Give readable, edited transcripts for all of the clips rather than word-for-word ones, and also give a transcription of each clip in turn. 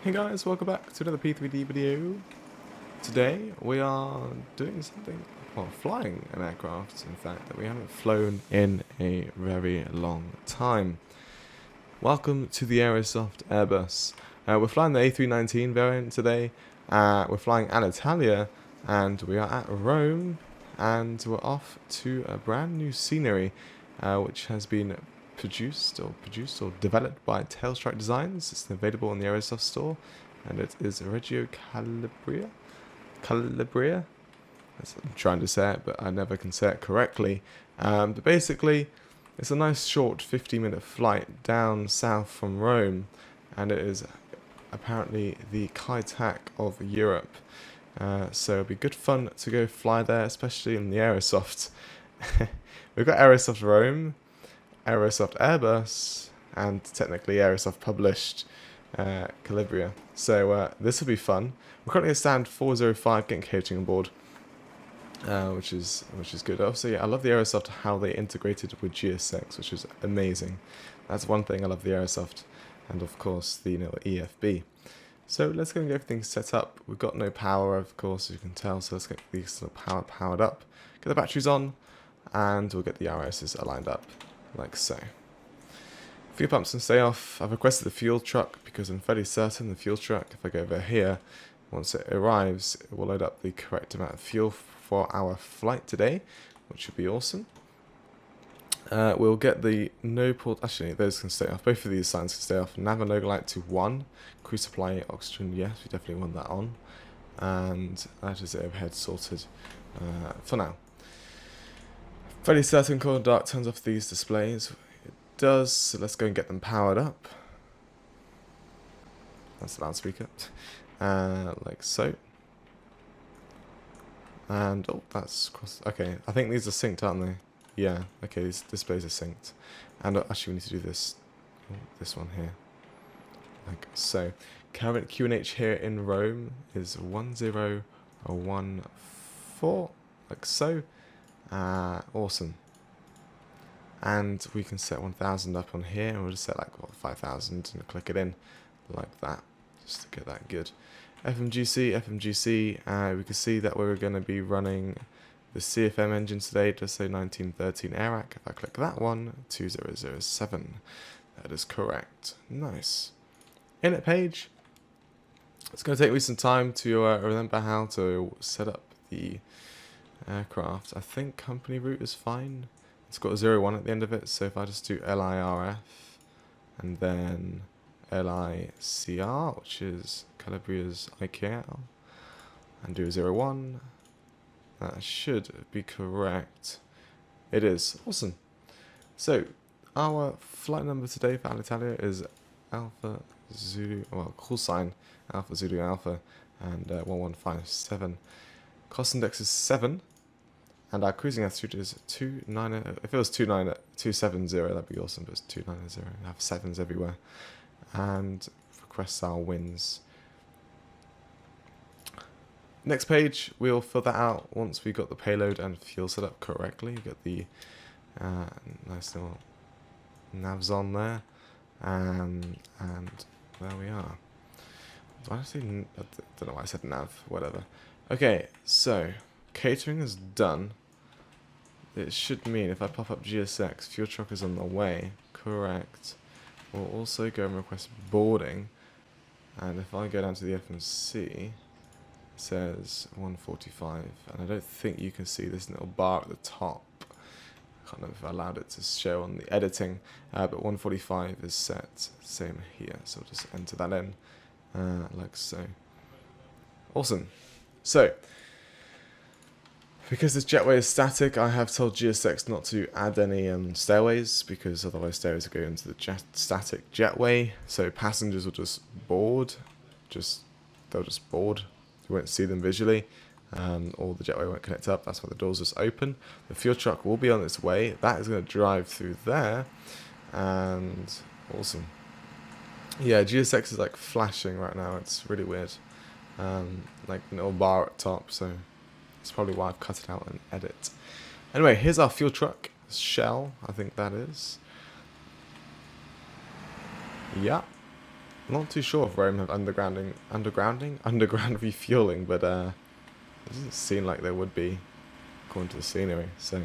Hey guys, welcome back to another P3D video. Today we are doing something, well, flying an aircraft, in fact, that we haven't flown in a very long time. Welcome to the Aerosoft Airbus. We're flying the A319 variant today. We're flying Alitalia, and we are at Rome, and we're off to a brand new scenery, which has been produced or developed by Tailstrike Designs. It's available in the Aerosoft store, and it is Reggio Calabria. That's what I'm trying to say it, but I never can say it correctly. But basically, it's a nice short 50-minute flight down south from Rome, and it is apparently the Kitehack of Europe. So it'll be good fun to go fly there, especially in the Aerosoft. We've got Aerosoft Rome, Aerosoft Airbus, and technically Aerosoft published Calabria. So this will be fun. We're currently at stand 405 getting catering on board, which is good. Also, yeah, I love the Aerosoft how they integrated with GSX, which is amazing. That's one thing I love the Aerosoft, and of course the EFB. So let's go and get everything set up. We've got no power, of course, as you can tell. So let's get these powered up, get the batteries on, and we'll get the RSs aligned up. Like so. Fuel pumps can stay off. I've requested the fuel truck because I'm fairly certain the fuel truck, if I go over here, once it arrives, it will load up the correct amount of fuel for our flight today, which should be awesome. We'll get the no port. Actually, those can stay off. Both of these signs can stay off. Nav and no light to 1. Crew supply oxygen. Yes, we definitely want that on. And that is it overhead sorted for now. Fairly certain Core Dark turns off these displays. It does, so let's go and get them powered up. That's the loudspeaker. Like so. And, oh, that's cross. Okay, I think these are synced, aren't they? Yeah, okay, these displays are synced. And actually, we need to do this one here. Like so. Current QNH here in Rome is 1014, like so. Awesome. And we can set 1000 up on here, and we'll just set like 5000 and click it in like that, just to get that good. FMGC, we can see that we're going to be running the CFM engine today, just say 1913 AIRAC. If I click that one, 2007, that is correct. Nice. Init page. It's going to take me some time to remember how to set up the aircraft. I think company route is fine. It's got a 01 at the end of it, so if I just do LIRF and then LICR, which is Calabria's IKL, and do a 01, that should be correct. It is. Awesome. So our flight number today for Alitalia is Alpha Zulu, well, call sign Alpha Zulu Alpha, and 1157. Cost index is 7. And our cruising altitude is 290. If it was 270, that'd be awesome, but it's 290. We have 7s everywhere. And requests our wins. Next page, we'll fill that out once we got the payload and fuel set up correctly. You get the nice little navs on there. And there we are. I don't know why I said nav, whatever. Okay, so catering is done. It should mean if I pop up GSX, fuel truck is on the way. Correct. We'll also go and request boarding. And if I go down to the FMC, it says 145. And I don't think you can see this little bar at the top. I can't remember if I allowed it to show on the editing. But 145 is set. Same here. So I'll just enter that in like so. Awesome. So, because this jetway is static, I have told GSX not to add any stairways, because otherwise stairways will go into the static jetway. So passengers will just board. They'll just board. You won't see them visually. Or the jetway won't connect up. That's why the doors just open. The fuel truck will be on its way. That is going to drive through there. And awesome. Yeah, GSX is like flashing right now. It's really weird. Like a little bar at top, so that's probably why I've cut it out and edit. Anyway, here's our fuel truck. Shell, I think that is. Yeah. not too sure if Rome have underground refueling, but it doesn't seem like there would be, according to the scenery. So,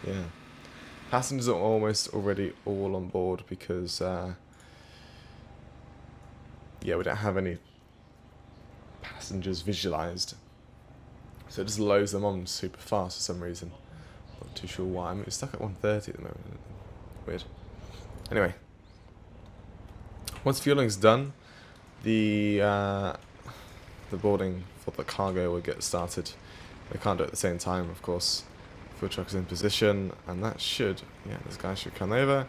yeah, passengers are almost already all on board because, yeah, we don't have any passengers visualized, so it just loads them on super fast for some reason. Not too sure why. I mean, it's stuck at 130 at the moment. Weird. Anyway. Once fueling's done, the boarding for the cargo will get started. We can't do it at the same time, of course. Fuel truck is in position, and that should, yeah, this guy should come over,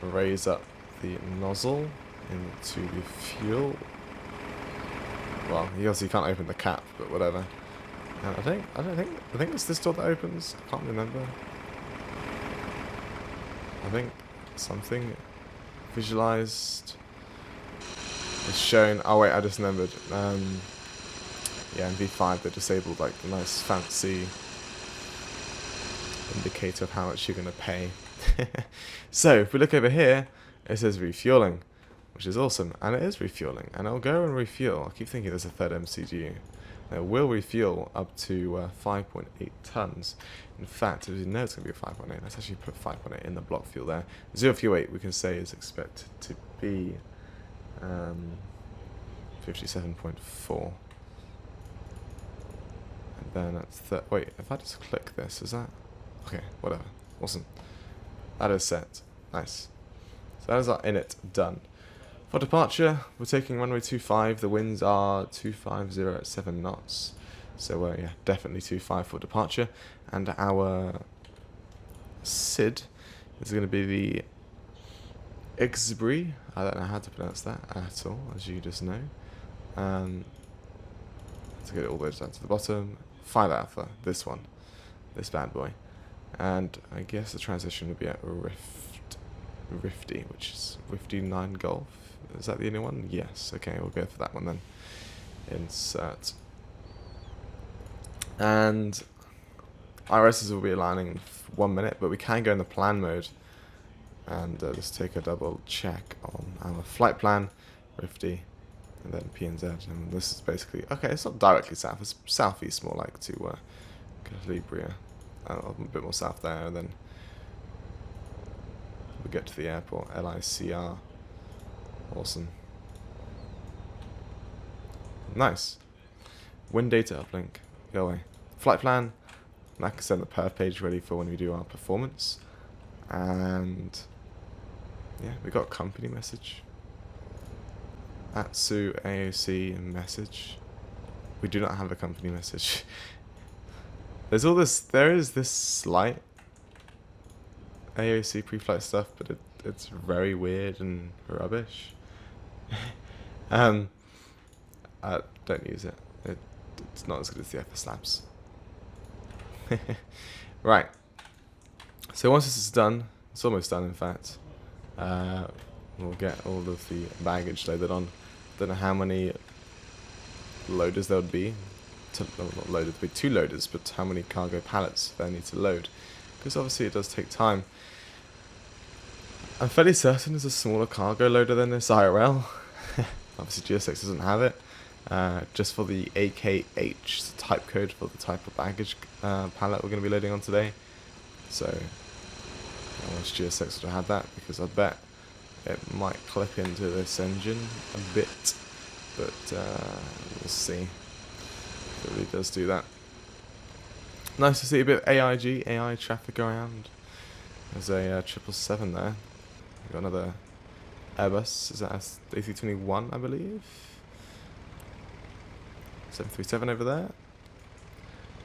raise up the nozzle into the fuel. Well, he obviously can't open the cap, but whatever. And I think it's this door that opens. I can't remember. I think something visualized. It's shown. Oh wait, I just remembered. Yeah, in V5 they disabled like the nice fancy indicator of how much you're gonna pay. So if we look over here, it says refueling, which is awesome, and it is refueling. And I'll go and refuel. I keep thinking there's a third MCGU. It will refuel up to 5.8 tons. In fact, if you know it's gonna be a 5.8, let's actually put 5.8 in the block fuel there. 0 fuel weight we can say is expected to be 57.4, and then that's wait, if I just click this, is that okay? Whatever, awesome. That is set. Nice. So that is our init done. For departure, we're taking runway 25. The winds are 250 at 7 knots. So yeah, definitely 25 for departure, and our SID is going to be the Exbri. I don't know how to pronounce that at all, as you just know. To get it all the way down to the bottom. 5 Alpha, this one, this bad boy, and I guess the transition would be at Rifty, which is Rifty 9 Golf. Is that the only one? Yes. Okay, we'll go for that one then. Insert. And IRSs will be aligning in 1 minute, but we can go in the plan mode and just take a double check on our flight plan, Rifty, and then PNZ. And this is basically, okay, it's not directly south, it's southeast, more like to Calabria. A bit more south there, and then we get to the airport, LICR. Awesome. Nice. Wind data uplink. Go away. Flight plan. And I can send the perf page ready for when we do our performance. And yeah, we got a company message. Atsu AOC message. We do not have a company message. There's all this. There is this slight AOC pre-flight stuff, but it's very weird and rubbish. I don't use it. It's not as good as the TFSBABs. Right. So once this is done, it's almost done in fact, we'll get all of the baggage loaded on. Don't know how many loaders there would be. Not loaded, there'd be 2 loaders, but how many cargo pallets they need to load. Because obviously it does take time. I'm fairly certain there's a smaller cargo loader than this IRL. Obviously GSX doesn't have it. Just for the AKH type code for the type of baggage pallet we're going to be loading on today. So I wish GSX would have had that, because I bet it might clip into this engine a bit, but we'll see if it really does do that. Nice to see a bit of AIG AI traffic around. There's a 777 there. We've got another Airbus. Is that a A321, I believe? 737 over there.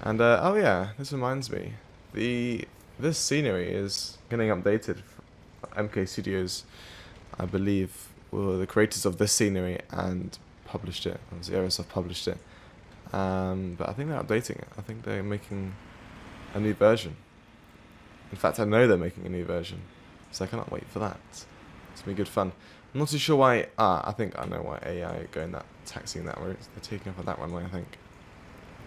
And oh yeah, this reminds me. This scenery is getting updated. MK Studios, I believe, were the creators of this scenery and published it. Obviously Aerosoft published it. But I think they're updating it. I think they're making a new version. In fact, I know they're making a new version, so I cannot wait for that. It's gonna be good fun. I'm not too sure why. I think I know why AI are going taxiing that route. They're taking off on that runway, I think.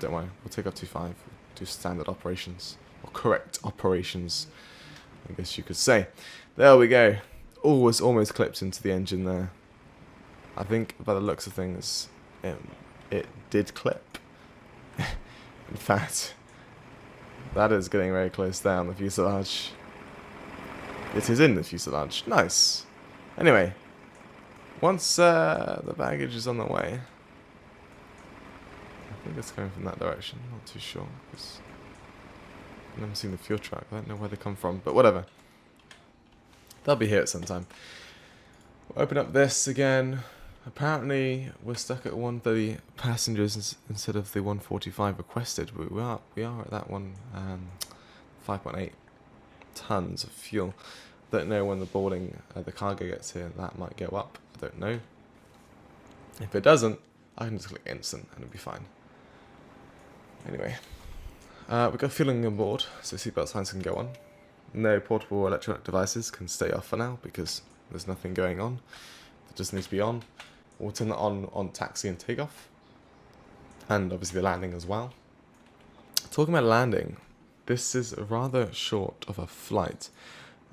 Don't worry, we'll take up 25. Do standard operations, or correct operations, I guess you could say. There we go. Almost clipped into the engine there. I think by the looks of things, it did clip. In fact, that is getting very close down the fuselage. It is in the fuselage. Nice. Anyway, once the baggage is on the way, I think it's going from that direction. Not too sure. I've never seen the fuel truck. I don't know where they come from, but whatever. They'll be here at some time. We'll open up this again. Apparently, we're stuck at 130 passengers instead of the 145 requested. We are at that one 5.8 tons of fuel. Don't know when the boarding, the cargo gets here. That might go up. I don't know. If it doesn't, I can just click instant and it'll be fine. Anyway, we've got fueling on board, so seatbelt signs can go on. No portable electronic devices can stay off for now because there's nothing going on. It just needs to be on. We'll turn that on taxi and takeoff. And obviously the landing as well. Talking about landing, this is rather short of a flight.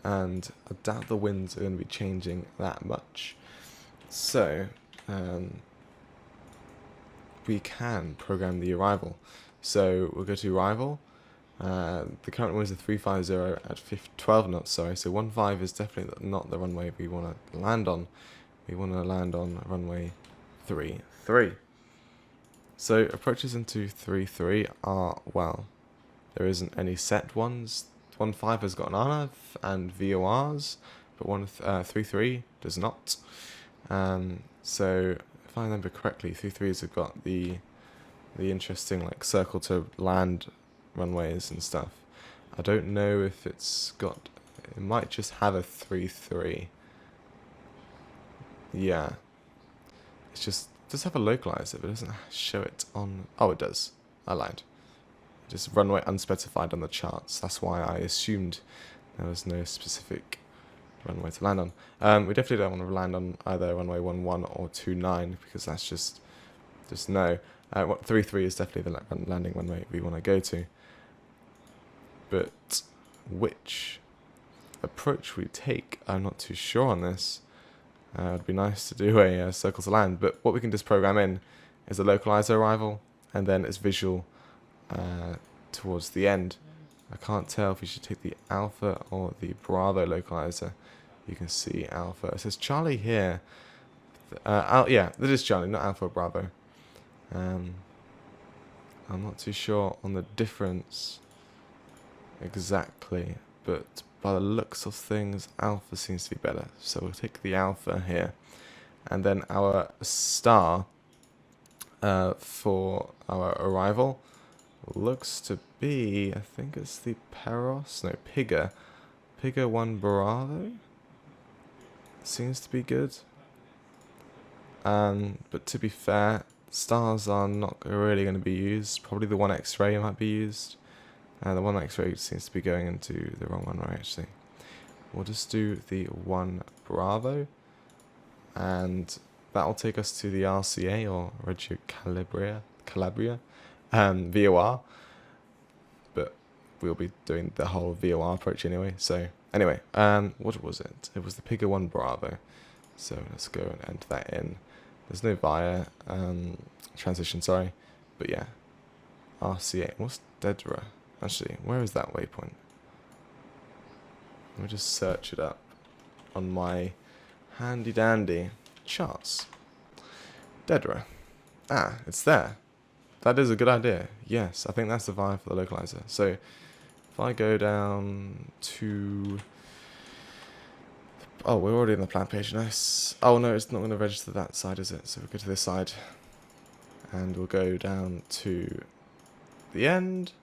And I doubt the winds are going to be changing that much. So, we can program the arrival. So we'll go to arrival. The current one is a 350 at 12 knots, sorry. So 15 is definitely not the runway we want to land on. We want to land on runway 33. So approaches into 33 are, well, there isn't any set ones. 15 has got an RNAV and VORs, but 33 does not. So if I remember correctly, 33s have got the interesting like circle to land runways and stuff. I don't know if it might just have a 33. Yeah. It's just, it does have a localizer, but it doesn't show it on, oh it does. I lied. Just runway unspecified on the charts. That's why I assumed there was no specific runway to land on. We definitely don't want to land on either runway 11 or 29 because that's just no. 33 is definitely the landing runway we want to go to. But which approach we take, I'm not too sure on this. It'd be nice to do a circle to land, but what we can just program in is a localizer arrival and then it's visual towards the end. I can't tell if we should take the Alpha or the Bravo localizer. You can see Alpha. It says Charlie here. Yeah, that is Charlie, not Alpha or Bravo. I'm not too sure on the difference exactly, but by the looks of things, Alpha seems to be better. So we'll take the Alpha here. And then our star for our arrival looks to be, I think it's the Pigger 1 Bravo. Seems to be good. But to be fair, stars are not really going to be used. Probably the 1 X-ray might be used. The 1 X-ray seems to be going into the wrong one, right, actually. We'll just do the 1 Bravo. And that'll take us to the RCA, or Reggio Calabria, VOR. But we'll be doing the whole VOR approach anyway. So, anyway, what was it? It was the Pigger 1 Bravo. So, let's go and enter that in. There's no via transition, sorry. But yeah, RCA. What's Dedra? Actually, where is that waypoint? Let me just search it up on my handy dandy charts. Dedra. Ah, it's there. That is a good idea. Yes, I think that's the via for the localizer. So if I go down to... Oh, we're already on the plan page. Nice. Oh no, it's not going to register that side, is it? So we'll go to this side. And we'll go down to the end.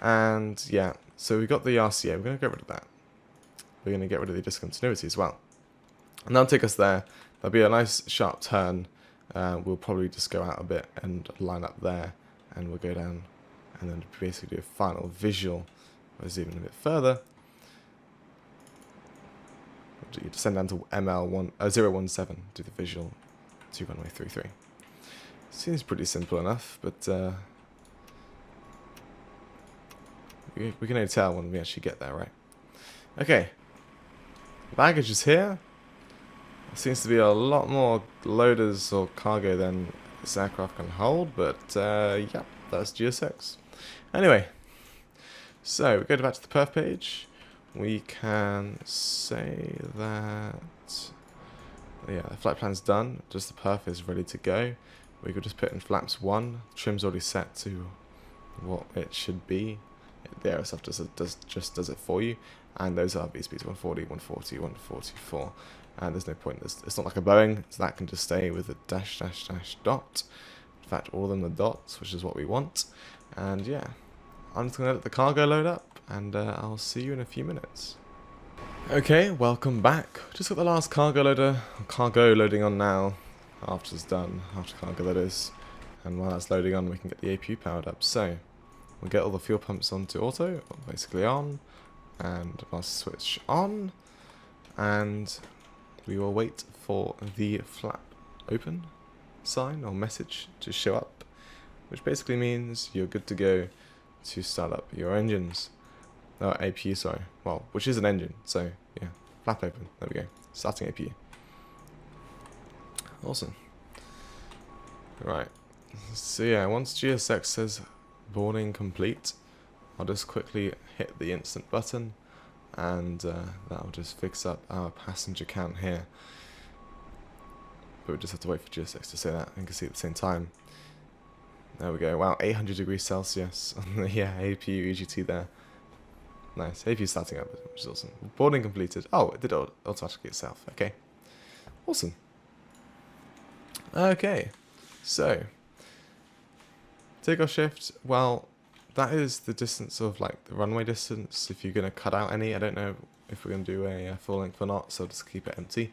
And yeah, so we've got the RCA. We're going to get rid of that. We're going to get rid of the discontinuity as well. And that'll take us there. There'll be a nice sharp turn. We'll probably just go out a bit and line up there. And we'll go down and then basically do a final visual. Let's zoom in a bit further. You descend down to ML017, do the visual to runway 33. Seems pretty simple enough, but we can only tell when we actually get there, right? Okay, baggage is here. seems to be a lot more loaders or cargo than this aircraft can hold, but yeah, that's GSX. Anyway, so we go back to the perf page. We can say that, yeah, the flight plan's done, just the perf is ready to go. We could just put in flaps 1, trim's already set to what it should be. The Aerosoft just does it for you, and those are V-speeds 140, 140, 144, and there's no point, it's not like a Boeing, so that can just stay with a dash dash dash dot. In fact, all of them are dots, which is what we want. And yeah, I'm just going to let the cargo load up, and I'll see you in a few minutes. Okay, welcome back. Just got the last cargo loading on now, after it's done, after cargo that is. And while that's loading on, we can get the APU powered up. So, we'll get all the fuel pumps onto auto, basically on, and I'll switch on, and we will wait for the flap open sign or message to show up, which basically means you're good to go to start up your engines. APU, sorry. Well, which is an engine, so yeah, flap open. There we go. Starting APU. Awesome. Right. So yeah, once GSX says boarding complete, I'll just quickly hit the instant button, and that'll just fix up our passenger count here. But we just have to wait for GSX to say that, and you can see at the same time. There we go. Wow, 800 degrees Celsius on the APU EGT there. Nice. APU starting up, which is awesome. Boarding completed. Oh, it did automatically itself. Okay. Awesome. Okay. So, takeoff shift. Well, that is the distance of like the runway distance. If you're going to cut out any, I don't know if we're going to do a full length or not, so just keep it empty.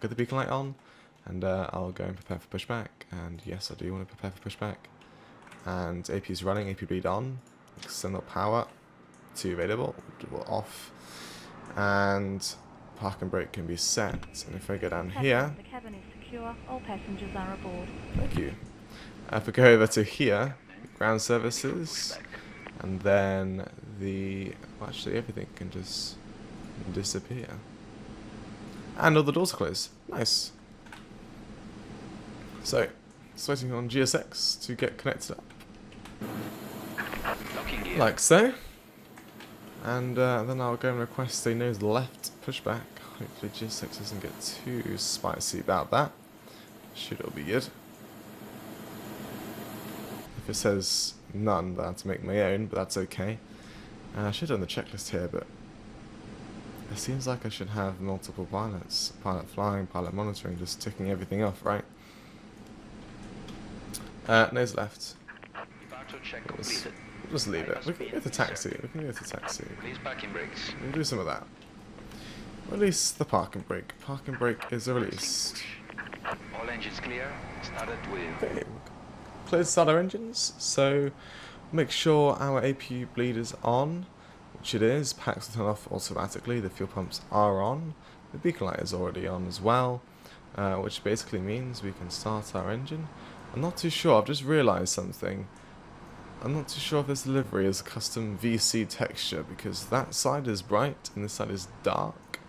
Get the beacon light on, and I'll go and prepare for pushback. And yes, I do want to prepare for pushback. And APU is running, APU bleed on, external power 2 available, off, and park and brake can be set. And if I go down here, the cabin is secure, all passengers are aboard. Thank you. If we go over to here, ground services, and then well, actually everything can just disappear. And all the doors are closed. Nice. So, just waiting on GSX to get connected up. Like so. And then I'll go and request a nose left pushback. Hopefully GSX doesn't get too spicy about that. Should all be good. If it says none, then I have to make my own, but that's okay. I should have done the checklist here, but it seems like I should have multiple pilots. Pilot flying, pilot monitoring, just ticking everything off, right? Nose left. Just leave it. We can go to taxi. We can go to taxi. We'll do some of that. Release the parking brake. Parking brake is released. All engines clear. Started with. Okay. Clear to start our engines. So make sure our APU bleed is on, which it is. Packs will turn off automatically. The fuel pumps are on. The beacon light is already on as well, which basically means we can start our engine. I'm not too sure. I've just realised something. I'm not too sure if this delivery is a custom VC texture, because that side is bright and this side is dark.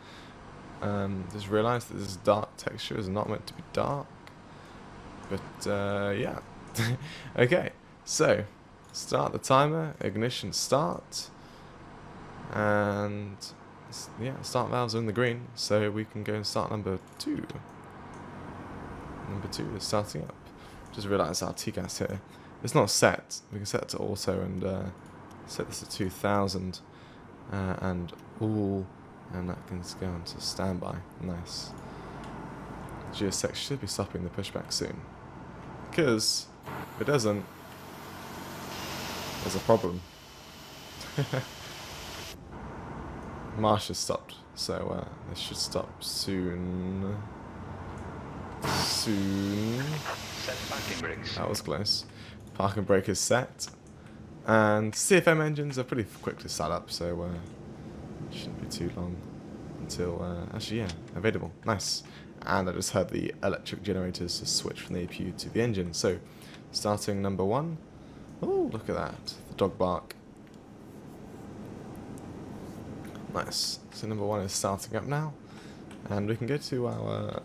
Just realised that this dark texture is not meant to be dark. But yeah. Okay, so start the timer, ignition start, and yeah, start valves are in the green, so we can go and start number 2. Number 2 is starting up. Just realised our TCAS here. It's not set. We can set it to auto and set this to 2000 and all, and that can go into standby. Nice. GSX should be stopping the pushback soon, because if it doesn't, there's a problem. Marsh has stopped, so this should stop soon. Set parking brakes. That was close. Parking brake is set, and CFM engines are pretty quick to start up, so it shouldn't be too long until actually, yeah, available. Nice. And I just heard the electric generators just switch from the APU to the engine. So starting number 1. Oh, look at that, the dog bark. Nice. So number 1 is starting up now, and we can go to our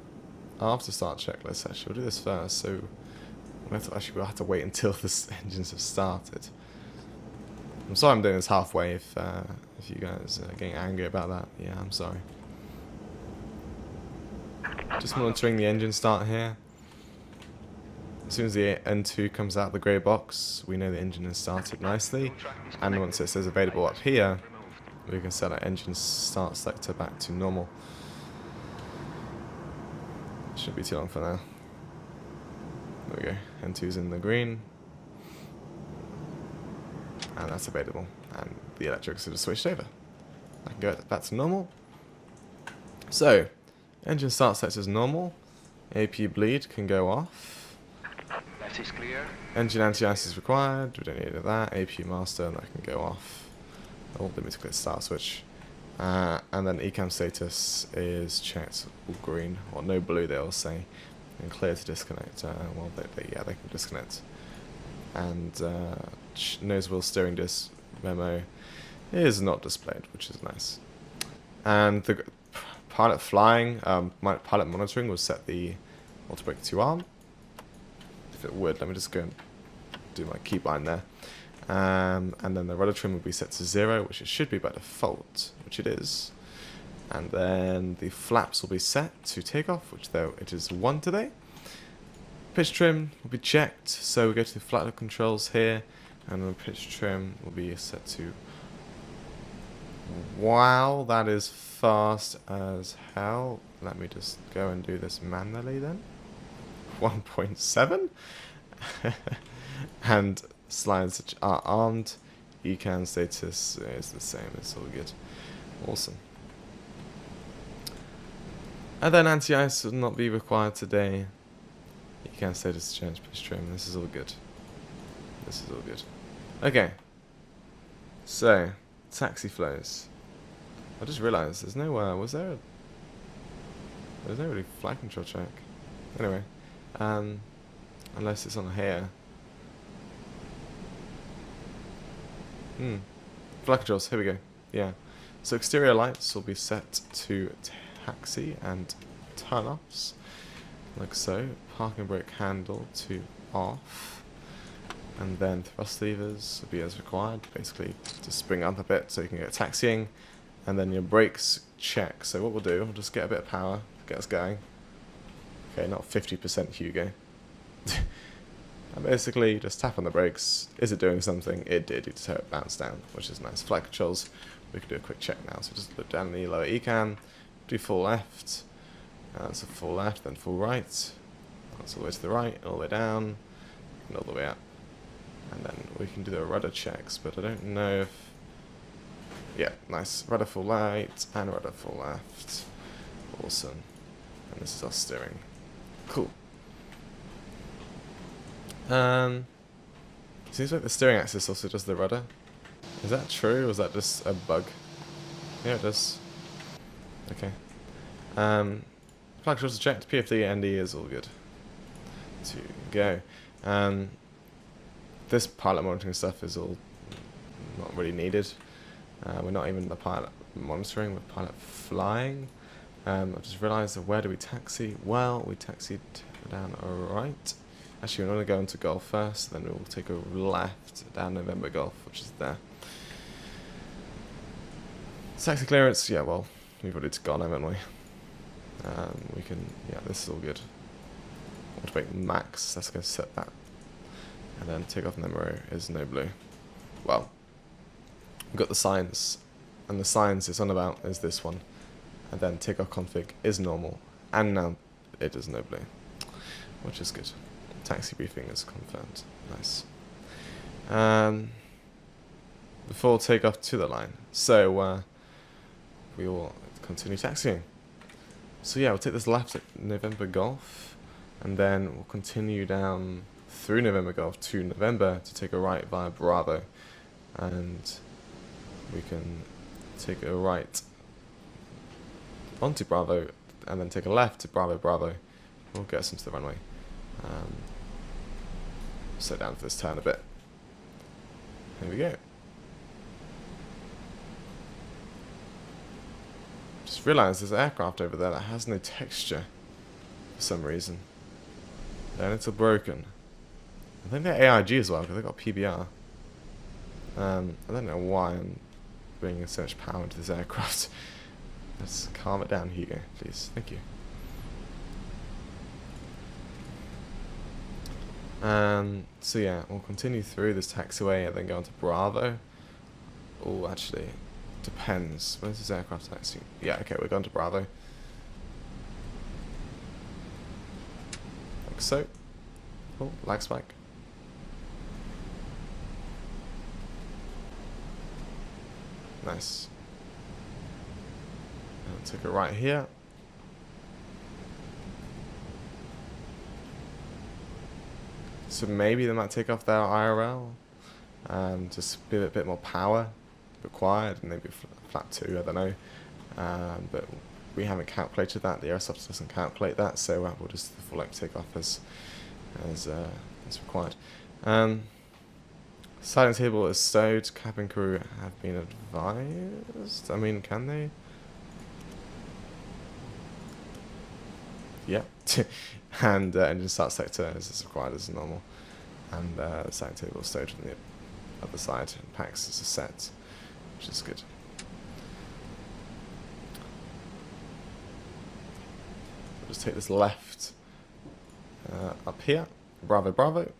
after start checklist. Actually, we'll do this first. So we'll have to wait until the engines have started. I'm sorry I'm doing this halfway if you guys are getting angry about that. Yeah, I'm sorry. Just monitoring the engine start here. As soon as the N2 comes out of the grey box, we know the engine has started nicely. And once it says available up here, we can set our engine start selector back to normal. Shouldn't be too long for now. There we go. N2's in the green. And that's available. And the electrics have just switched over. I can go back to normal. So, engine start selector is normal. AP bleed can go off. Left is clear. Engine anti-ice is required. We don't need that. AP master, that can go off. Oh, let me click start switch. And then ECAM status is checked, all green, or no blue they'll say, and clear to disconnect. Well, they can disconnect. And nose wheel steering disc memo is not displayed, which is nice. And the pilot flying, pilot monitoring will set the autobrake to arm. If it would, let me just go and do my keybind there. And then the rudder trim will be set to 0, which it should be by default, which it is. And then the flaps will be set to takeoff, which though it is 1 today. Pitch trim will be checked, so we go to the flight controls here, and the pitch trim will be set to... Wow, that is fast as hell. Let me just go and do this manually then. 1.7? And slides are armed. ECAN status is the same, it's all good. Awesome. And then anti-ice will not be required today. ECAN status change pitch trim. This is all good. This is all good. Okay. So, taxi flows. I just realised there's no there's no really flight control check. Anyway, unless it's on here. Flight controls, here we go. Yeah. So exterior lights will be set to taxi and turn-offs, like so. Parking brake handle to off. And then thrust levers will be as required, basically to spring up a bit so you can get taxiing. And then your brakes check. So what we'll do, we'll just get a bit of power, get us going. Okay, not 50% Hugo. And basically, just tap on the brakes. Is it doing something? It did. You just heard it bounce down, which is nice. Flight controls, we can do a quick check now. So just look down the lower ECAM, do full left. That's a full left, then full right. That's all the way to the right, all the way down, and all the way up. And then we can do the rudder checks, but I don't know if... Yeah, nice. Rudder full right and rudder full left. Awesome. And this is our steering. Cool. Seems like the steering axis also does the rudder. Is that true, or is that just a bug? Yeah, it does. Okay. Flight controls are checked. PFD, ND is all good. To go. This pilot monitoring stuff is all not really needed. We're not even the pilot monitoring, we're pilot flying. I've just realised that where do we taxi? Well, we taxied down right. Actually, we're going to go into Golf first, then we'll take a left down November Golf, which is there. Taxi clearance, yeah, well, we've already gone, haven't we? We can, yeah, this is all good. Autobrake max, let's go set that. And then takeoff number is no blue. Well, we've got the signs, and the signs it's on about is this one. And then takeoff config is normal, and now it is no blue, which is good. Taxi briefing is confirmed. Nice. Before takeoff to the line. So we will continue taxiing. So yeah, we'll take this left at November Golf, and then we'll continue down through November Golf to November to take a right via Bravo, and we can take a right onto Bravo and then take a left to Bravo. We'll get us into the runway. Slow down for this turn a bit. Here we go. Just realised there's an aircraft over there that has no texture. for some reason. They're a little broken. I think they're AIG as well, because they've got PBR. I don't know why I'm bringing so much power into this aircraft. Let's calm it down, Hugo, please. Thank you. So yeah, we'll continue through this taxiway and then go on to Bravo. Oh, actually, depends. Where's this aircraft taxi? Yeah, okay, we're going to Bravo. Like so. Oh, lag spike. Nice. And take it right here. So maybe they might take off their IRL, just be a bit more power required, and maybe flat 2, I don't know. But we haven't calculated that. The Aerosoft doesn't calculate that, so we'll just full length take off as required. Sliding table is stowed. Cabin crew have been advised. I mean, can they? Yeah. And engine start sector is required as normal. And the sliding table is stowed on the other side. And packs as a set, which is good. We'll just take this left up here. Bravo, Bravo.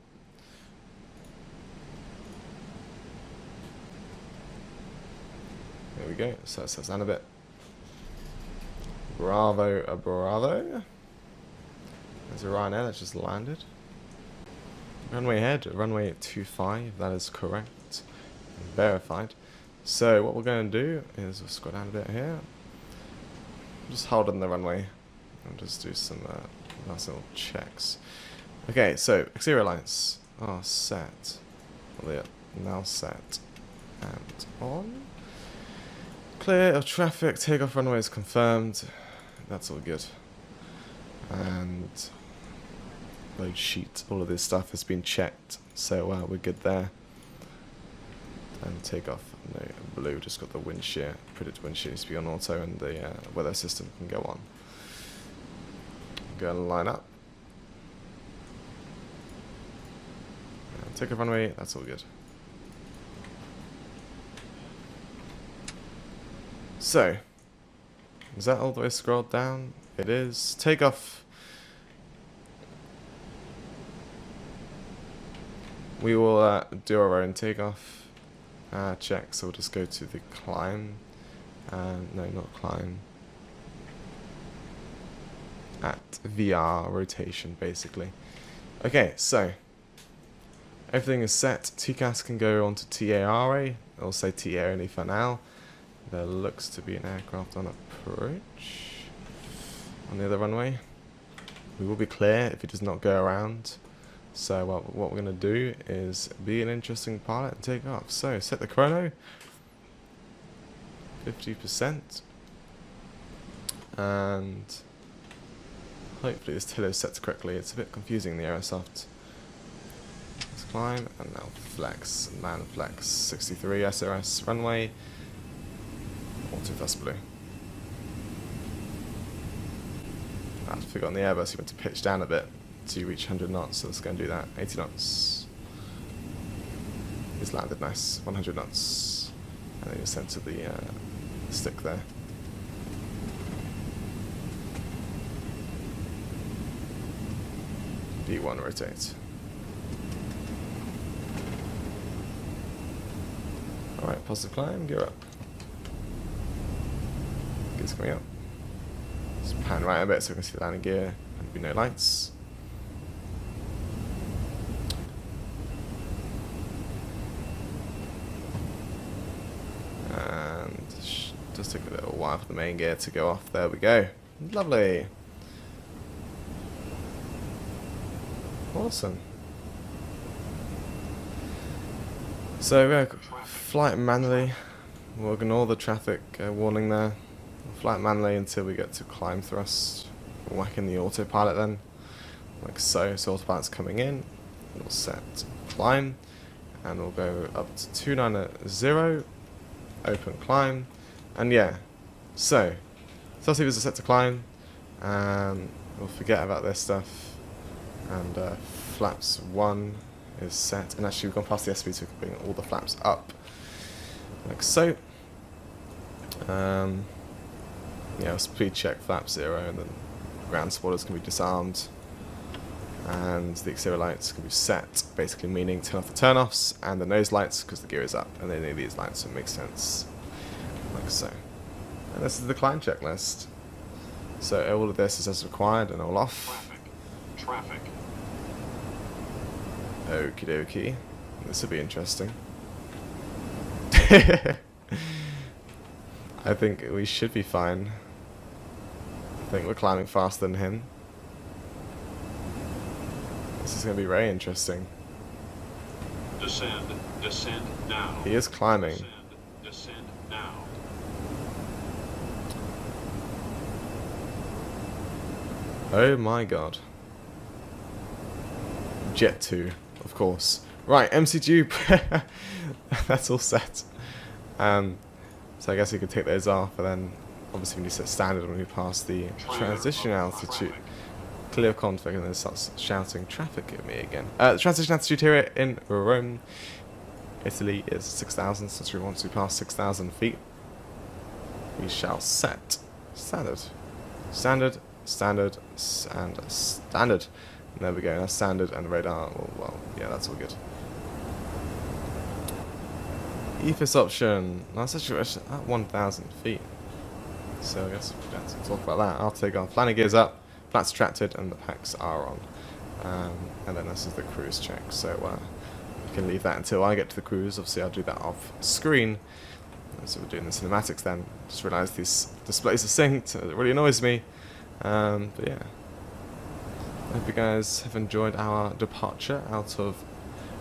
There we go. So it sets down a bit. Bravo, Bravo. There's a Ryanair that just landed. Runway ahead, runway 25, that is correct. Verified. So what we're going to do is we'll scroll down a bit here. Just hold on the runway and just do some nice little checks. Okay, so exterior lights are set. Well, they are now set and on. Clear of traffic, takeoff runway is confirmed. That's all good. And load sheet, all of this stuff has been checked, so we're good there. And takeoff, no blue, just got the wind shear, predicted wind shear needs to be on auto, and the weather system can go on. Go and line up. And takeoff runway, that's all good. So, is that all the way scrolled down? It is. Takeoff. We will do our own takeoff check, so we'll just go to the climb. No, not climb. At VR rotation, basically. Okay, so everything is set. TCAS can go on to TARA. I'll say TA only for now. There looks to be an aircraft on approach on the other runway. We will be clear if it does not go around. So what we're going to do is be an interesting pilot and take off. So set the chrono 50%, and hopefully this tail is set correctly. It's a bit confusing, the Aerosoft. Let's climb and now flex, man flex 63 SRS runway. Auto thrust blue. I forgot on the Airbus you went to pitch down a bit to reach 100 knots, so let's go and do that. 80 knots. He's landed nice. 100 knots. And then you're sent to the stick there. D1 rotate. Alright, positive climb, gear up. Gear's coming up. Just pan right a bit so we can see the landing gear. There'll be no lights. And just took a little while for the main gear to go off. There we go. Lovely. Awesome. So we're going to flight manually. We'll ignore the traffic warning there. We'll flight manually until we get to climb thrust. We'll whack in the autopilot then, like so. So autopilot's coming in. We'll set climb, and we'll go up to 290. Open climb, and yeah. So thrust levers are set to climb. we'll forget about this stuff. And flaps 1 is set. And actually we've gone past the SP, so we can bring all the flaps up. Like so. Yeah, speed check flap 0, and then ground spoilers can be disarmed. And the exterior lights can be set, basically meaning turn off the turn-offs, and the nose lights, because the gear is up, and they need these lights, so it makes sense. Like so. And this is the climb checklist. So all of this is as required and all off. Traffic. Okie dokie. This will be interesting. I think we should be fine. I think we're climbing faster than him. This is going to be very interesting. Descend. Descend now. He is climbing. Descend. Descend now. Oh my god. Jet 2, of course. Right, MC Tube. That's all set. So I guess we could take those off, but then obviously we need to set standard when we pass the transition altitude. Clear config, and then it starts shouting traffic at me again. The transition altitude here in Rome, Italy is 6,000, since we want to pass 6,000 feet. We shall set standard. Standard, standard, and standard. And there we go, that's standard and radar. Well, yeah, that's all good. EFIS option. That's actually at 1,000 feet. So I guess we have to talk about that. I'll take off. Landing gears up, flaps retracted, and the packs are on. And then this is the cruise check. So we can leave that until I get to the cruise. Obviously, I'll do that off screen. So we're doing the cinematics then. Just realised these displays are synced. It really annoys me. But yeah. I hope you guys have enjoyed our departure out of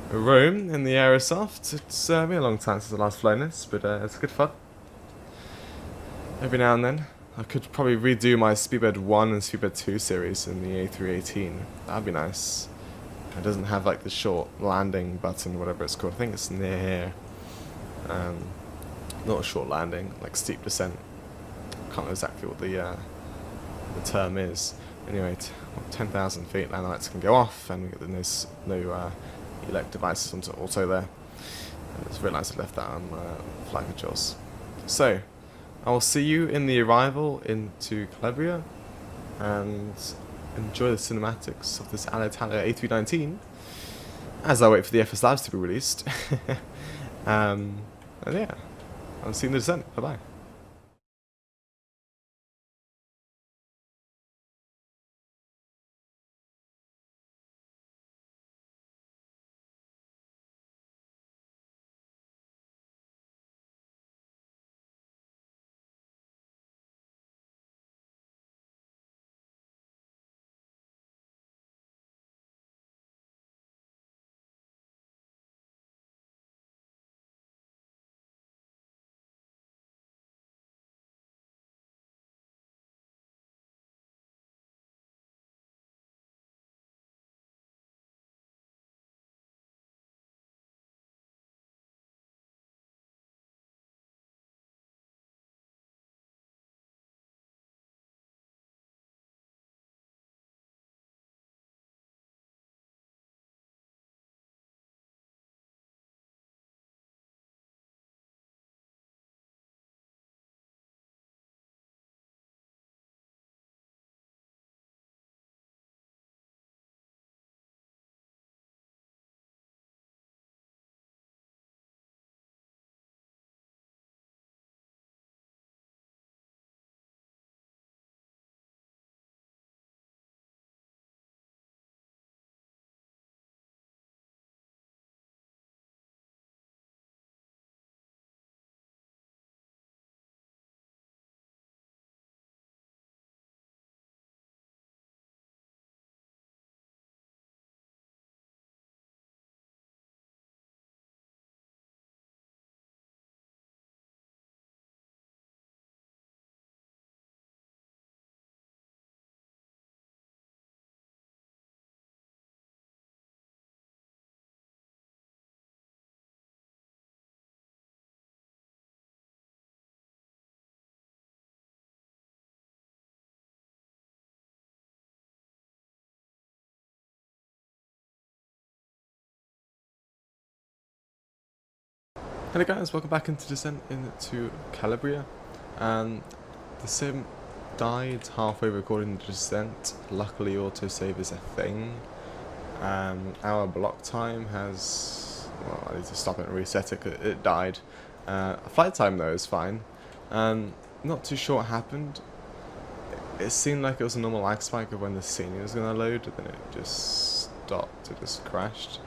Rome in the Aerosoft. It's been a long time since I last flown this, but it's good fun. Every now and then, I could probably redo my SpeedBird 1 and SpeedBird 2 series in the A318. That'd be nice. It doesn't have like the short landing button, whatever it's called. I think it's near here. Not a short landing, like steep descent. Can't know exactly what the term is. Anyway, 10,000 feet, land lights can go off, and we get the no elect devices onto auto there. And it's very nice I left that on flight controls. So, I will see you in the arrival into Calabria, and enjoy the cinematics of this Alitalia A319 as I wait for the FS Labs to be released. And yeah, I'll see you in the descent. Bye bye. Hello guys, welcome back into descent into Calabria. The sim died halfway recording the descent. Luckily autosave is a thing. Our block time has, well, I need to stop it and reset it because it died. Flight time though is fine. Not too sure what happened. It seemed like it was a normal lag spike of when the scenery was going to load, and then it just stopped, it just crashed.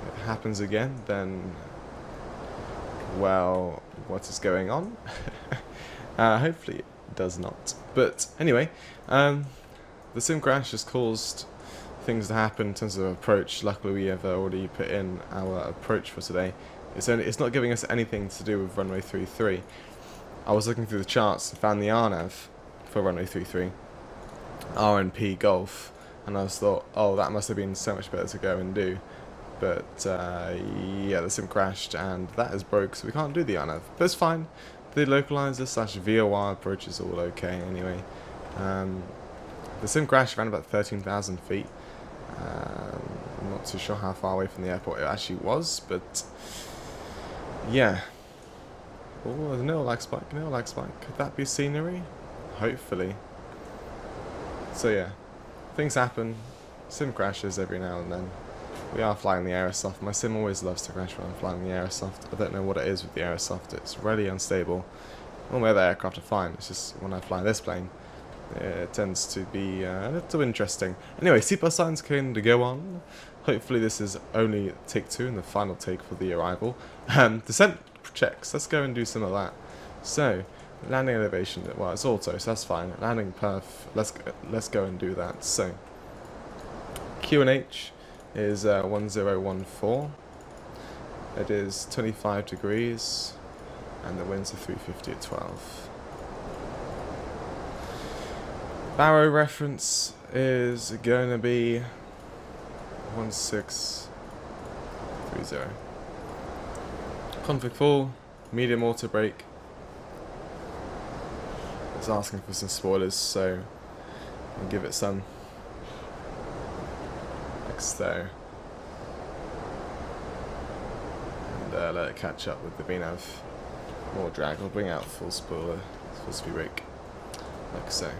If it happens again, then, well, what is going on? Hopefully it does not. But anyway, the sim crash has caused things to happen in terms of approach. Luckily we have already put in our approach for today. It's not giving us anything to do with runway 33. I was looking through the charts and found the RNAV for runway 33, RNP Golf, and I just thought, oh, that must have been so much better to go and do. But yeah, the sim crashed and that is broke, so we can't do the RNAV. But it's fine. The localizer / VOR approach is all okay anyway. The sim crashed around about 13,000 feet. I'm not too sure how far away from the airport it actually was, but yeah. Oh, there's no lag spike, no lag spike. Could that be scenery? Hopefully. So yeah, things happen. Sim crashes every now and then. We are flying the Aerosoft. My sim always loves to crash when I'm flying the Aerosoft. I don't know what it is with the Aerosoft. It's really unstable. All my other aircraft are fine. It's just when I fly this plane, it tends to be a little interesting. Anyway, seatbelt signs can go on. Hopefully this is only take 2 and the final take for the arrival. Descent checks. Let's go and do some of that. So, landing elevation. Well, it's auto, so that's fine. Landing perf. Let's go and do that. So, QNH is 1014. It is 25 degrees, and the winds are 350 at 12. Barrow reference is going to be 1630. Config full, medium auto brake. It's asking for some spoilers, so I'll give it some. Like so. And let it catch up with the VNAV. More drag. I'll bring out full spoiler, full speed brake. Like so.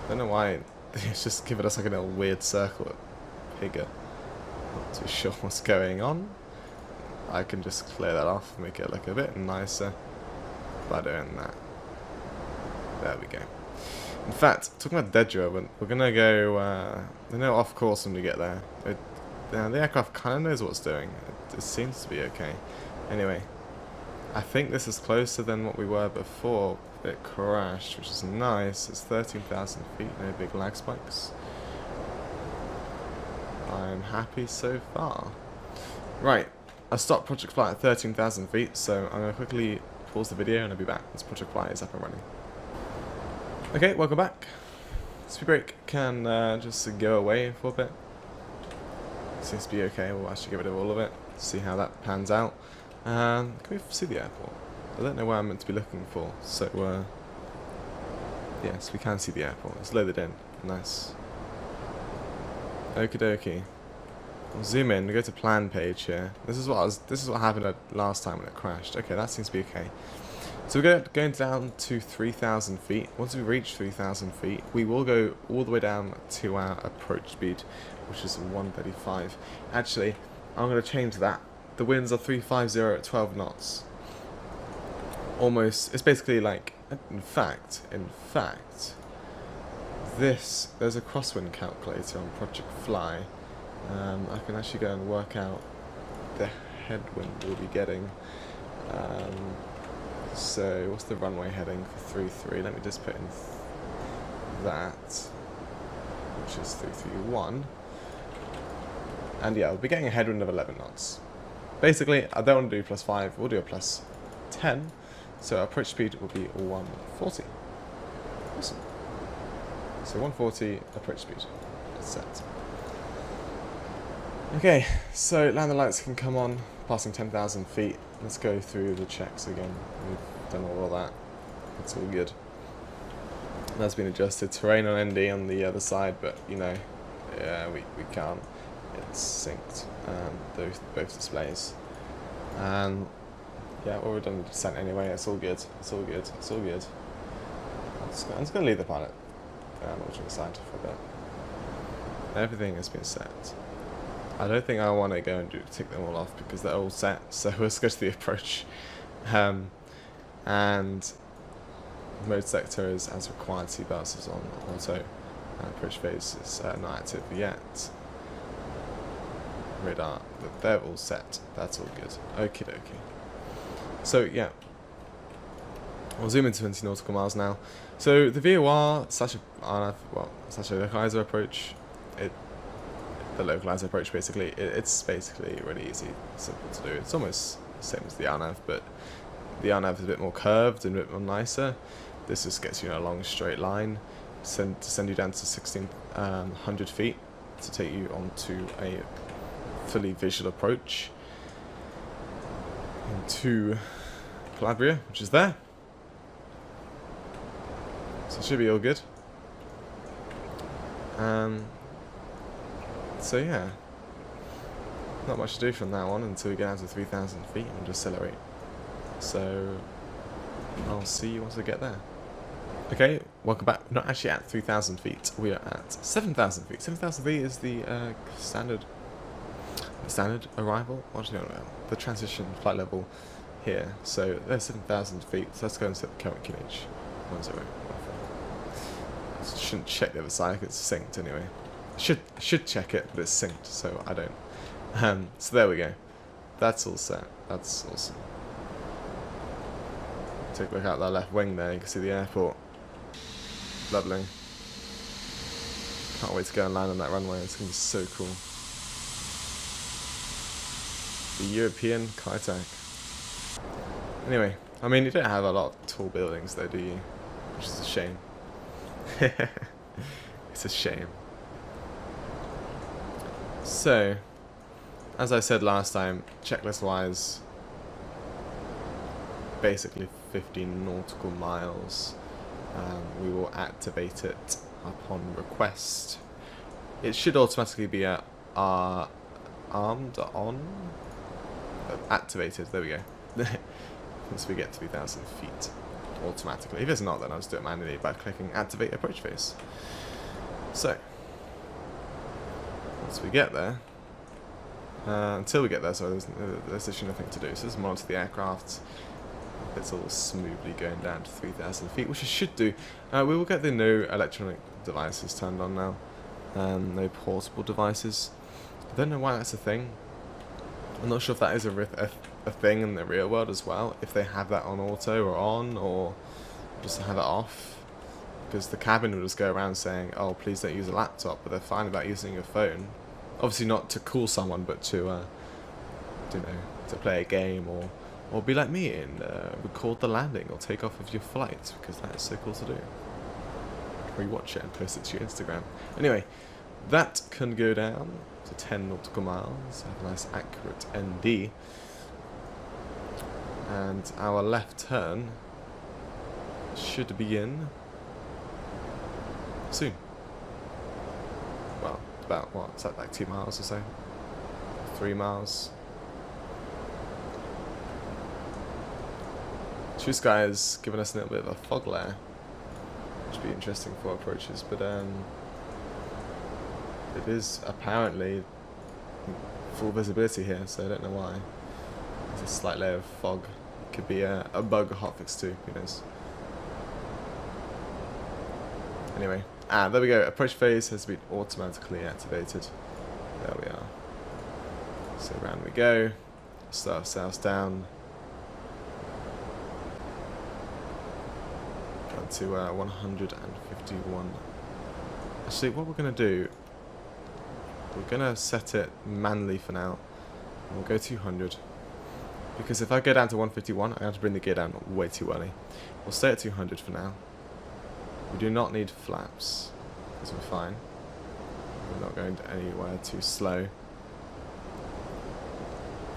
Don't know why it's just giving us like a little weird circle at Pigger. Not too sure what's going on. I can just clear that off and make it look a bit nicer by doing that. There we go. In fact, talking about Dedra, we're gonna go off course when we get there. The aircraft kind of knows what it's doing. It seems to be okay. Anyway, I think this is closer than what we were before it crashed, which is nice. It's 13,000 feet, no big lag spikes. I'm happy so far. Right, I stopped Project Flight at 13,000 feet, so I'm going to quickly pause the video and I'll be back once Project Flight is up and running. Okay, welcome back. Speed brake can just go away for a bit. Seems to be okay. We'll actually get rid of all of it. See how that pans out. Can we see the airport? I don't know where I'm meant to be looking for. So, yes, we can see the airport. It's loaded in. Nice. Okie dokie. We'll zoom in. We go to plan page here. This is what happened last time when it crashed. Okay, that seems to be okay. So we're going down to 3,000 feet. Once we reach 3,000 feet, we will go all the way down to our approach speed, which is 135. Actually, I'm going to change that. The winds are 350 at 12 knots. Almost, it's basically like, in fact, there's a crosswind calculator on Project Fly. I can actually go and work out the headwind we'll be getting. So, what's the runway heading for 33? Let me just put in that, which is 331. And yeah, we'll be getting a headwind of 11 knots. Basically, I don't want to do +5, we'll do a +10. So our approach speed will be 140. Awesome. So 140 approach speed. That's set. Okay, so landing lights can come on, passing 10,000 feet. Let's go through the checks again. We've done all of that. It's all good. That's been adjusted. Terrain on ND on the other side, but you know, yeah, we can't. it's synced, both displays. And yeah, well, we're done with descent anyway. It's all good. It's all good. It's all good. I'm just going to leave the pilot launching side for a bit. Everything has been set. I don't think I want to go and tick them all off because they're all set. So let's go to the approach. And mode sector is as required. Seatbelts is on auto. Approach phase is not active yet. Radar, they're all set. That's all good. Okie dokie. So yeah, we'll zoom into 20 nautical miles now. So the VOR slash localizer approach, the localizer approach basically, it's basically really easy, simple to do. It's almost the same as the RNAV, but the RNAV is a bit more curved and a bit more nicer. This just gets you in a long straight line, to send you down to 1,600 feet to take you onto a fully visual approach into Calabria, which is there. So it should be all good. So yeah, not much to do from that one until we get down to 3,000 feet and decelerate. So I'll see you once I get there. Okay, welcome back. We're not actually at 3,000 feet. We are at 7,000 feet. 7,000 feet is the standard arrival. What do you know? The transition flight level here. So there's 7,000 feet. So let's go and set the current QNH 10. I shouldn't check the other side because it's synced anyway. I should check it, but it's synced, so I don't. So there we go. That's all set. That's awesome. Take a look out that left wing there. You can see the airport. Lovely. Can't wait to go and land on that runway. It's going to be so cool. The European Kiteac. Anyway, I mean, you don't have a lot of tall buildings though, do you? Which is a shame. It's a shame. So, as I said last time, checklist wise, basically 15 nautical miles. We will activate it upon request. It should automatically be armed on. Activated, there we go. Once we get 3,000 feet automatically. If it's not, then I'll just do it manually by clicking activate approach phase. So, once we get there, until we get there, sorry, there's actually nothing to do. So just monitor the aircraft. It's all smoothly going down to 3,000 feet, which it should do. We will get the no electronic devices turned on now. No portable devices. I don't know why that's a thing. I'm not sure if that is a thing in the real world as well. If they have that on auto or on, or just have it off. Because the cabin will just go around saying, oh, please don't use a laptop, but they're fine about using your phone. Obviously not to call someone, but to play a game or be like me and record the landing or take off of your flight, because that is so cool to do. Rewatch it and post it to your Instagram. Anyway, that can go down to 10 nautical miles, have a nice accurate ND. And our left turn should begin soon. Well, about what? Is that like 2 miles or so? 3 miles. True Sky has given us a little bit of a fog layer, which would be interesting for approaches, but it is apparently full visibility here, so I don't know why. There's a slight layer of fog. It could be a bug hotfix too, who knows. Anyway, there we go. Approach phase has been automatically activated. There we are. So round we go. Start ourselves down. Down to 151. Actually, what we're going to do, we're going to set it manually for now. And we'll go 200. Because if I go down to 151, I have to bring the gear down way too early. We'll stay at 200 for now. We do not need flaps, because we're fine. We're not going anywhere too slow.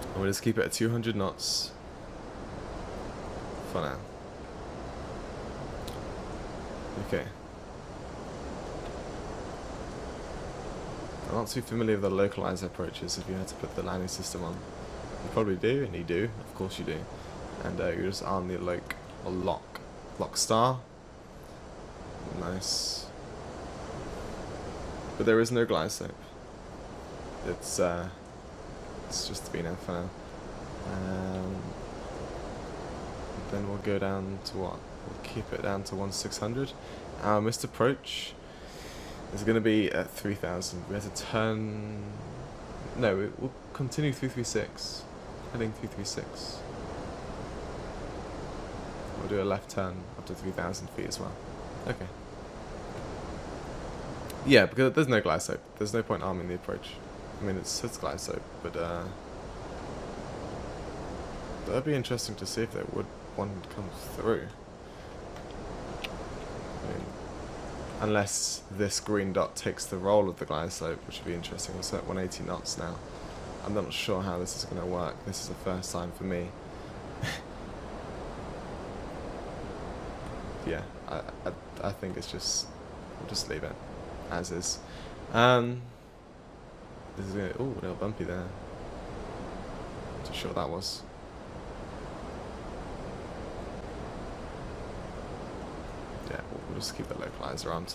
And we'll just keep it at 200 knots for now. Okay. I'm not too familiar with the localized approaches if you had to put the landing system on. You probably do, and you do, of course you do. And you just arm the lock star. Nice. But there is no glide slope. It's just been there for now. Then we'll go down to what? We'll keep it down to 1600. Our missed approach is going to be at 3000. We have to turn. No, we'll continue 336. Heading 336. We'll do a left turn up to 3000 feet as well. Okay. Yeah, because there's no glide slope. There's no point arming the approach. I mean, it's glide slope, but that'd be interesting to see if there would one come through. I mean, unless this green dot takes the role of the glide slope, which would be interesting. We're at 180 knots now. I'm not sure how this is going to work. This is the first time for me. Yeah, I think it's just, we'll just leave it as is. This is gonna, ooh, a little bumpy there. Not too sure what that was. Yeah, we'll just keep the localizer on.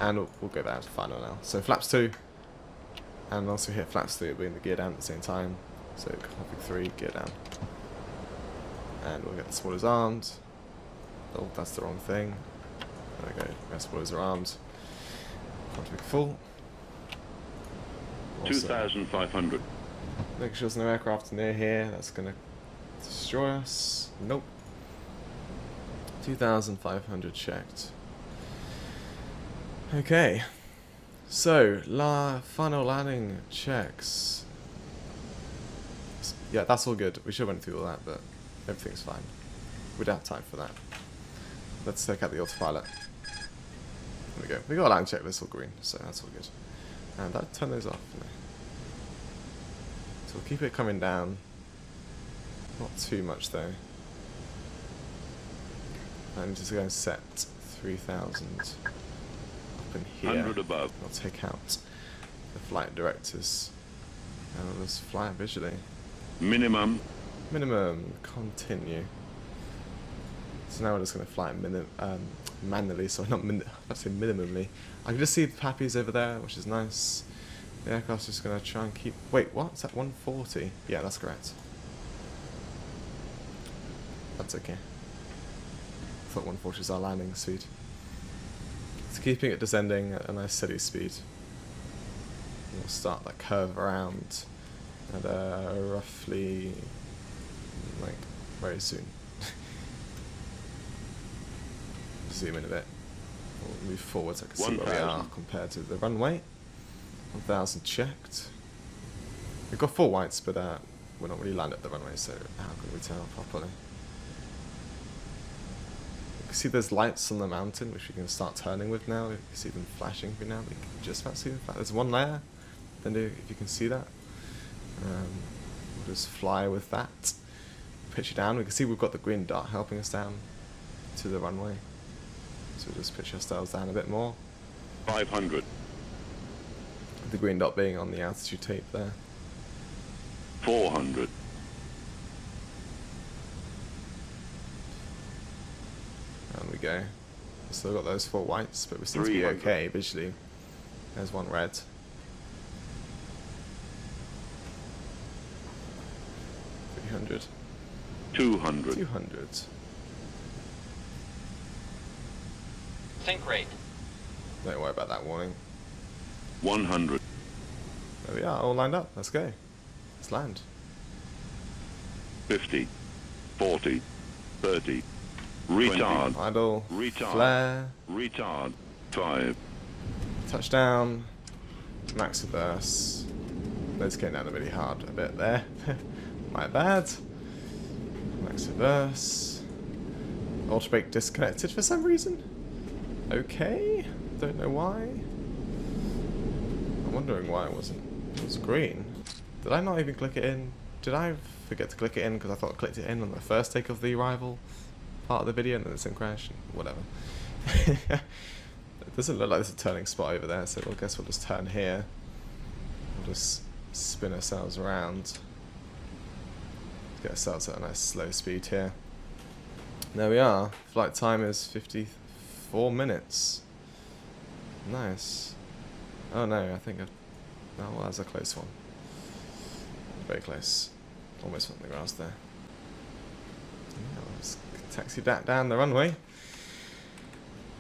And we'll go down to final now. So flaps 2, and also hit flaps 3, bring the gear down at the same time. So config 3, gear down. And we'll get the spoilers armed. Oh, that's the wrong thing. There we go, our spoilers are armed. Config full. 2,500. Make sure there's no aircraft near here. That's going to destroy us. Nope. 2,500 checked. Okay. So, final landing checks. Yeah, that's all good. We should have went through all that, but everything's fine. We don't have time for that. Let's take out the autopilot. There we go. We got a landing checklist all green, so that's all good. And that turn those off. So we'll keep it coming down. Not too much though. I'm just going to set 3,000 up in here. 100 above. I'll take out the flight directors and we'll just fly it visually. Minimum. Minimum. Continue. So now we're just going to fly it manually, so not I'd say minimally. I can just see the Pappies over there, which is nice. The aircraft's just going to try and keep... Wait, what? Is that 140? Yeah, that's correct. That's okay. I thought 140 was our landing speed. It's keeping it descending at a nice steady speed. We'll start that curve around at roughly... like, very soon. Zoom in a bit. We'll move forward so I can see where we are compared to the runway. 1,000 checked. We've got 4 whites, but we're not really landed at the runway, so how can we tell properly? You can see there's lights on the mountain, which we can start turning with now. You can see them flashing for now. We can just about see them. There's one layer. Then if you can see that, we'll just fly with that. Pitch it down. We can see we've got the green dot helping us down to the runway. So we'll just pitch ourselves down a bit more. 500. The green dot being on the altitude tape there. 400. And we go. We've still got those 4 whites, but we seem to be 300. okay visually. There's one red. 300. 200. 200. Sync rate. Don't worry about that warning. 100. There we are, all lined up. Let's go. Let's land. 50. 40. 30. Retard. Idle. Retard. Flare. Retard. 5. Touchdown. Max reverse. Those came down really hard a bit there. My bad. Max reverse. Ultra brake disconnected for some reason. Okay. Don't know why. I'm wondering why it wasn't. It was green. Did I not even click it in? Did I forget to click it in because I thought I clicked it in on the first take of the arrival part of the video and then the sim crash? Whatever. It doesn't look like there's a turning spot over there, so I guess we'll just turn here. We'll just spin ourselves around. Get ourselves at a nice slow speed here. There we are. Flight time is 54 minutes. Nice. Oh no, I think I've... Oh, well, that's a close one. Very close. Almost on the grass there. Yeah, let's taxi that down the runway.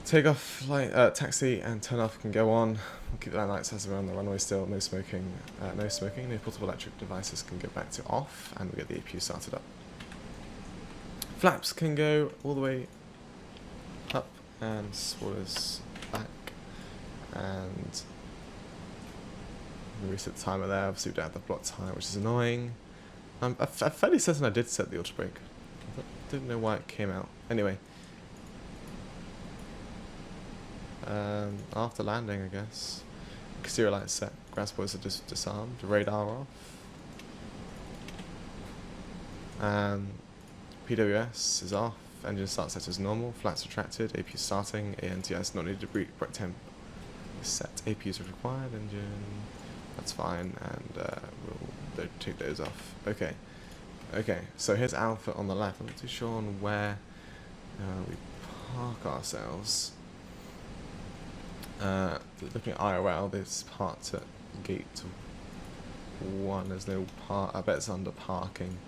Takeoff, flight, taxi and turn off can go on. We'll keep the lights as we're on the runway still. No smoking. No smoking. No portable electric devices can go back to off, and we get the APU started up. Flaps can go all the way up, and spoilers back, and we reset the timer there. Obviously we don't have the block timer, which is annoying. I'm fairly certain I did set the auto brake. I didn't know why it came out. Anyway. After landing, I guess. Exterior lights set. Ground spoilers are just disarmed. Radar off. PWS is off. Engine start set as normal. Flaps retracted. APU starting. ANTS not needed. Brake temp is set. APUs are required. Engine. That's fine. And we'll take those off. Okay. Okay. So here's Alpha on the left. I'm not too sure on where we park ourselves. Looking at IRL, there's parked at gate 1. There's no park. I bet it's under parking.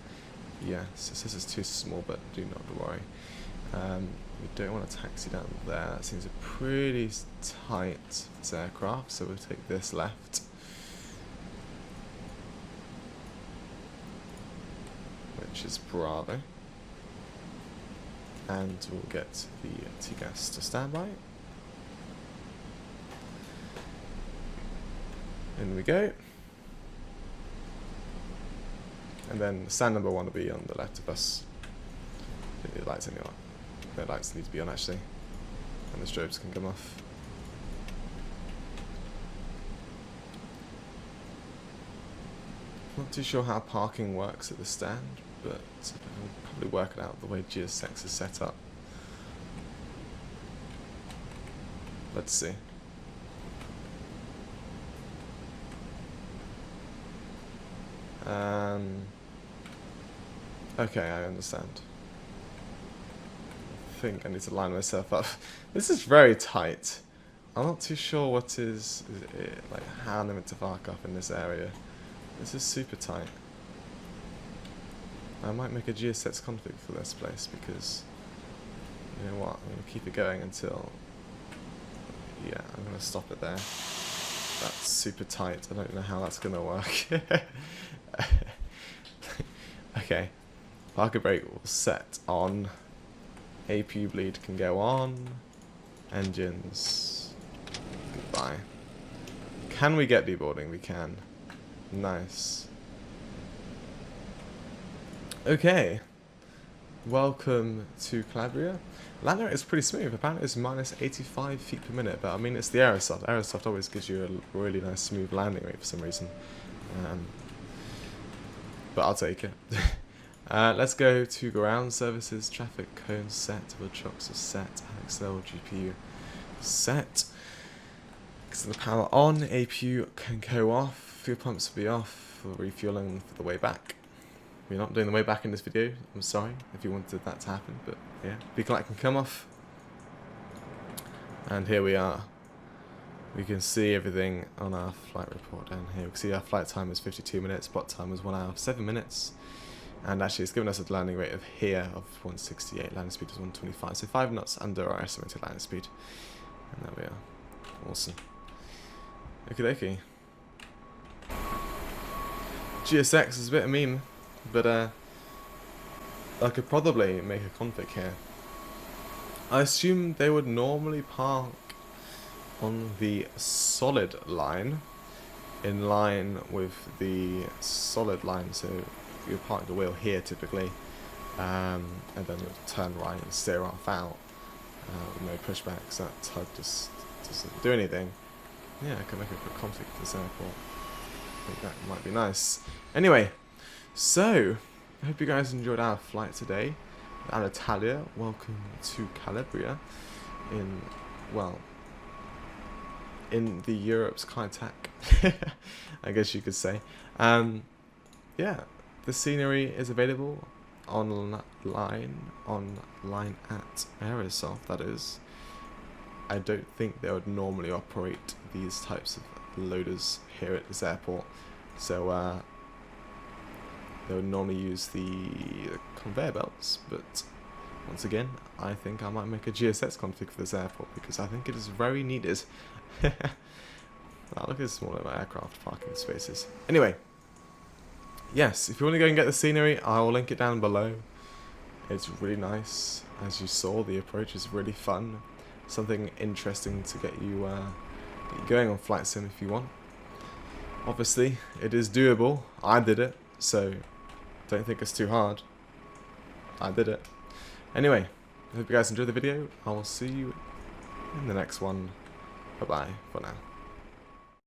Yes, it says it's too small, but do not worry. We don't want to taxi down there. That seems a pretty tight aircraft, so we'll take this left. Which is Bravo. And we'll get the T-gas to standby. In we go. And then stand number 1 will be on the left of us. The lights anyway. The lights need to be on actually. And the strobes can come off. Not too sure how parking works at the stand, but I'll probably work it out the way GSX is set up. Let's see. Okay, I understand. I think I need to line myself up. This is very tight. I'm not too sure what is like how I'm meant to park up in this area. This is super tight. I might make a GSX config for this place because you know what? I'm gonna keep it going until I'm gonna stop it there. That's super tight. I don't know how that's gonna work. Okay. Parker brake will set on. APU bleed can go on. Engines. Goodbye. Can we get deboarding? We can. Nice. Okay. Welcome to Calabria. Landing rate is pretty smooth. Apparently it's minus 85 feet per minute, but I mean it's the Aerosoft. Aerosoft always gives you a really nice smooth landing rate for some reason. But I'll take it. Let's go to ground services. Traffic cone set. Rudder Checks are set. Axle GPU set. External power on. APU can go off. Fuel pumps will be off for refueling for the way back. We're not doing the way back in this video. I'm sorry if you wanted that to happen, but yeah. Beacon light can come off. And here we are. We can see everything on our flight report down here. We can see our flight time is 52 minutes, spot time was 1 hour 7 minutes. And actually it's given us a landing rate of here of 168, landing speed is 125. So 5 knots under our estimated landing speed. And there we are. Awesome. Okie dokie. GSX is a bit of a meme, but I could probably make a config here. I assume they would normally park on the solid line, in line with the solid line, so you park the wheel here typically, and then you'll turn right and steer off out, with no pushbacks. That HUD just doesn't do anything. Yeah, I can make a quick config for this airport. I think that might be nice. Anyway, so I hope you guys enjoyed our flight today. Alitalia, welcome to Calabria in, well, in the Europe's kind of tack, I guess you could say. Yeah, the scenery is available online at Aerosoft, that is. I don't think they would normally operate these types of loaders here at this airport, so they would normally use the conveyor belts, but once again, I think I might make a GSX config for this airport because I think it is very needed. Look at this small aircraft parking spaces. Anyway, yes, if you want to go and get the scenery, I will link it down below. It's really nice. As you saw, the approach is really fun. Something interesting to get you going on Flight Sim if you want. Obviously, it is doable. I did it, so don't think it's too hard. I did it. Anyway, I hope you guys enjoyed the video. I will see you in the next one. Bye-bye for now.